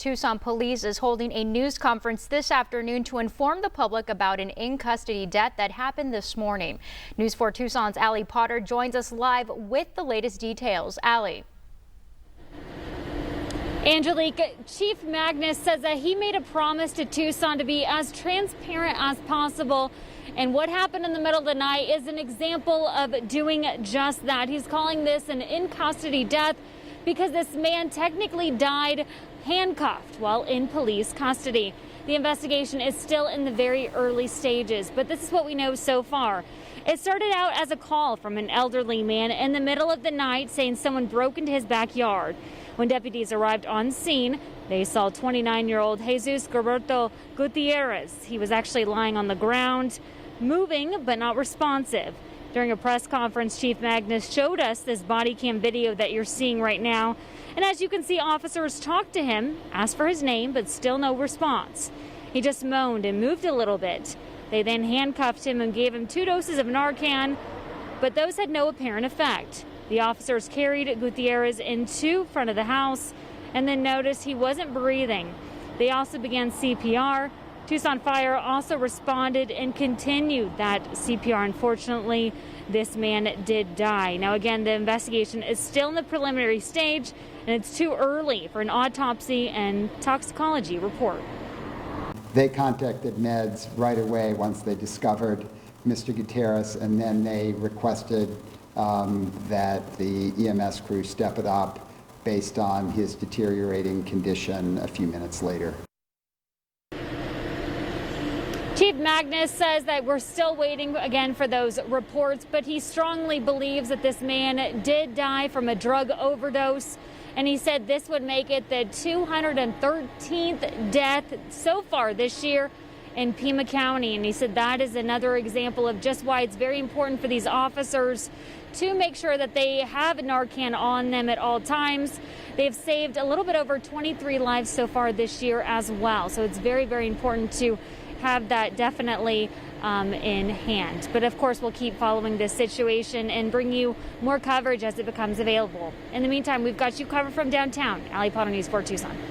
Tucson Police is holding a news conference this afternoon to inform the public about an in-custody death that happened this morning. News 4 Tucson's Allie Potter joins us live with the latest details. Allie. Angelique, Chief Magnus says that he made a promise to Tucson to be as transparent as possible. And what happened in the middle of the night is an example of doing just that. He's calling this an in-custody death because this man technically died handcuffed while in police custody. The investigation is still in the very early stages, but this is what we know so far. It started out as a call from an elderly man in the middle of the night saying someone broke into his backyard. When deputies arrived on scene, they saw 29-year-old Jesus Gilberto Gutierrez. He was actually lying on the ground, moving but not responsive. During a press conference, Chief Magnus showed us this body cam video that you're seeing right now. And as you can see, officers talked to him, asked for his name, but still no response. He just moaned and moved a little bit. They then handcuffed him and gave him 2 doses of Narcan, but those had no apparent effect. The officers carried Gutierrez into front of the house and then noticed he wasn't breathing. They also began CPR. Tucson Fire also responded and continued that CPR. Unfortunately, this man did die. Now, again, the investigation is still in the preliminary stage, and it's too early for an autopsy and toxicology report. They contacted meds right away once they discovered Mr. Gutierrez, and then they requested that the EMS crew step it up based on his deteriorating condition a few minutes later. Chief Magnus says that we're still waiting again for those reports, but he strongly believes that this man did die from a drug overdose. And he said this would make it the 213th death so far this year in Pima County. And he said that is another example of just why it's very important for these officers to make sure that they have Narcan on them at all times. They've saved a little bit over 23 lives so far this year as well. So it's very, very important to have that definitely in hand. But of course, we'll keep following this situation and bring you more coverage as it becomes available. In the meantime, we've got you covered from downtown. Allie Potter, News 4 Tucson.